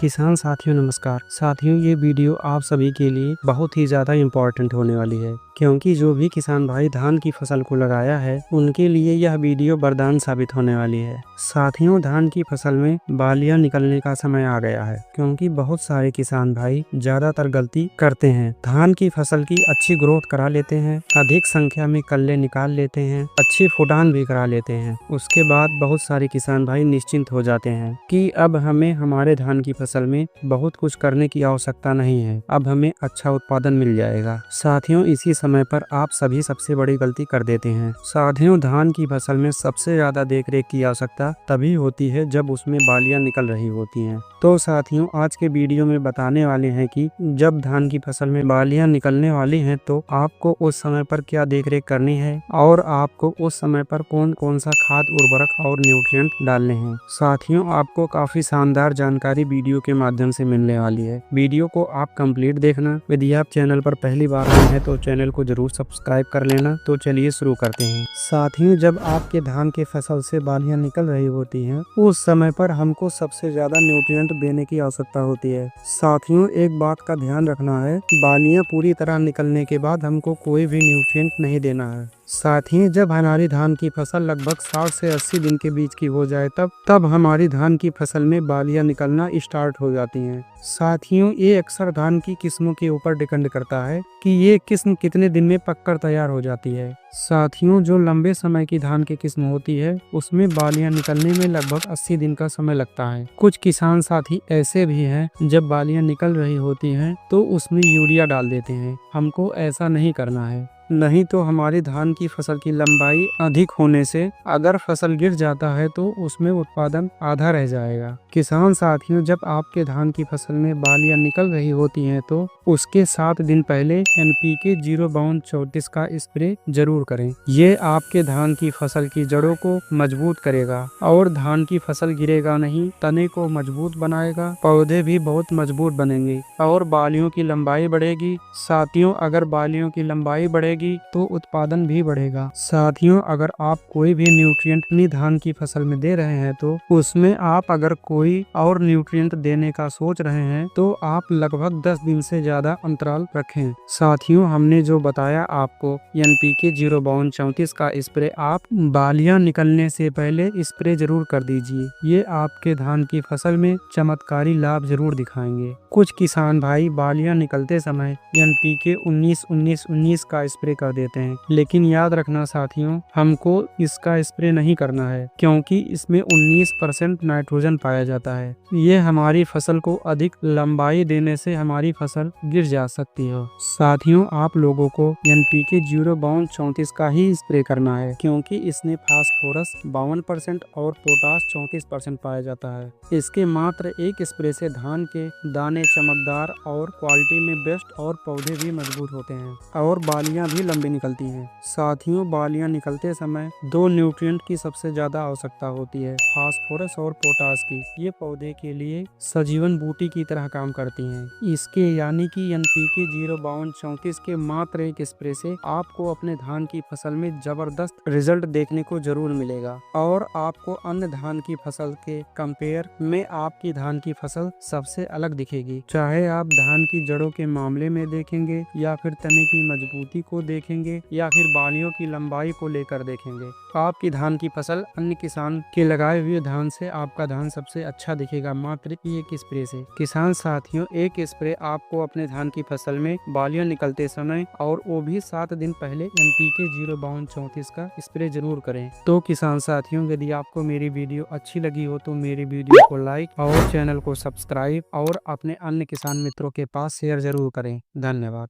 किसान साथियों नमस्कार। साथियों ये वीडियो आप सभी के लिए बहुत ही ज़्यादा इम्पोर्टेंट होने वाली है, क्योंकि जो भी किसान भाई धान की फसल को लगाया है उनके लिए यह वीडियो वरदान साबित होने वाली है। साथियों धान की फसल में बालियां निकलने का समय आ गया है, क्योंकि बहुत सारे किसान भाई ज्यादातर गलती करते हैं। धान की फसल की अच्छी ग्रोथ करा लेते हैं, अधिक संख्या में कल्ले निकाल लेते हैं, अच्छी फुटान भी करा लेते हैं। उसके बाद बहुत सारे किसान भाई निश्चिंत हो जाते हैं कि अब हमें हमारे धान की फसल में बहुत कुछ करने की आवश्यकता नहीं है, अब हमें अच्छा उत्पादन मिल जाएगा। साथियों इसी समय पर आप सभी सबसे बड़ी गलती कर देते हैं। साथियों धान की फसल में सबसे ज्यादा देखरेख की आवश्यकता तभी होती है जब उसमें बालियां निकल रही होती हैं। तो साथियों आज के वीडियो में बताने वाले हैं कि जब धान की फसल में बालियां निकलने वाली हैं तो आपको उस समय पर क्या देखरेख करनी है और आपको उस समय पर कौन कौन सा खाद उर्वरक और न्यूट्रिएंट डालने हैं। साथियों आपको काफी शानदार जानकारी वीडियो के माध्यम से मिलने वाली है। वीडियो को आप कंप्लीट देखना। यदि आप चैनल पर पहली बार आए हैं तो चैनल को जरूर सब्सक्राइब कर लेना। तो चलिए शुरू करते हैं। साथियों जब आपके धान के फसल से बालियां निकल रही होती हैं उस समय पर हमको सबसे ज्यादा न्यूट्रिएंट देने की आवश्यकता होती है। साथियों एक बात का ध्यान रखना है, बालियां पूरी तरह निकलने के बाद हमको कोई भी न्यूट्रिएंट नहीं देना है। साथियों जब हमारी धान की फसल लगभग 60 से 80 दिन के बीच की हो जाए तब हमारी धान की फसल में बालियां निकलना स्टार्ट हो जाती हैं। साथियों ये अक्सर धान की किस्मों के ऊपर डिपेंड करता है कि ये किस्म कितने दिन में पककर तैयार हो जाती है। साथियों जो लंबे समय की धान की किस्म होती है उसमें बालियां निकलने में लगभग 80 दिन का समय लगता है। कुछ किसान साथी ऐसे भी हैं जब बालियां निकल रही होती हैं तो उसमें यूरिया डाल देते हैं। हमको ऐसा नहीं करना है, नहीं तो हमारी धान की फसल की लंबाई अधिक होने से अगर फसल गिर जाता है तो उसमें उत्पादन आधा रह जाएगा। किसान साथियों जब आपके धान की फसल में बालियां निकल रही होती हैं तो उसके 7 दिन पहले NPK 05234 का स्प्रे जरूर करें। ये आपके धान की फसल की जड़ों को मजबूत करेगा और धान की फसल गिरेगा नहीं, तने को मजबूत बनाएगा, पौधे भी बहुत मजबूत बनेंगे और बालियों की लंबाई बढ़ेगी। साथियों अगर बालियों की लंबाई बढ़ेगी तो उत्पादन भी बढ़ेगा। साथियों अगर आप कोई भी न्यूट्रिएंट अपनी धान की फसल में दे रहे हैं तो उसमें आप अगर कोई और न्यूट्रिएंट देने का सोच रहे हैं तो आप लगभग 10 दिन से ज्यादा अंतराल रखें। साथियों हमने जो बताया आपको NPK 05234 का स्प्रे आप बालियां निकलने से पहले स्प्रे जरूर कर दीजिए। ये आपके धान की फसल में चमत्कारी लाभ जरूर दिखाएंगे। कुछ किसान भाई बालियां निकलते समय NPK 19-19-19 का स्प्रे कर देते हैं, लेकिन याद रखना साथियों हमको इसका स्प्रे नहीं करना है, क्योंकि इसमें 19% नाइट्रोजन पाया जाता है। ये हमारी फसल को अधिक लंबाई देने से हमारी फसल गिर जा सकती है। साथियों आप लोगों को NPK 05234 का ही स्प्रे करना है, क्योंकि इसमें फास्फोरस 52% और पोटास 34% पाया जाता है। इसके मात्र एक स्प्रे से धान के दाने चमकदार और क्वालिटी में बेस्ट और पौधे भी मजबूत होते हैं और बालियां भी लंबी निकलती हैं। साथियों बालियां निकलते समय 2 न्यूट्रिएंट की सबसे ज्यादा आवश्यकता होती है, फास्फोरस और पोटास की। ये पौधे के लिए सजीवन बूटी की तरह काम करती हैं। इसके यानी कि NPK 05234 के मात्र एक स्प्रे से आपको अपने धान की फसल में जबरदस्त रिजल्ट देखने को जरूर मिलेगा और आपको अन्य धान की फसल के कंपेयर में आपकी धान की फसल सबसे अलग दिखेगी। चाहे आप धान की जड़ों के मामले में देखेंगे या फिर तने की मजबूती को देखेंगे या फिर बालियों की लंबाई को लेकर देखेंगे, आपकी धान की फसल अन्य किसान के लगाए हुए धान से आपका धान सबसे अच्छा दिखेगा मात्र एक स्प्रे से। किसान साथियों एक स्प्रे आपको अपने धान की फसल में बालियां निकलते समय और वो भी 7 दिन पहले NPK 05234 का स्प्रे जरूर करें। तो किसान साथियों यदि आपको मेरी वीडियो अच्छी लगी हो तो मेरी वीडियो को लाइक और चैनल को सब्सक्राइब और अपने अन्य किसान मित्रों के पास शेयर जरूर करें। धन्यवाद।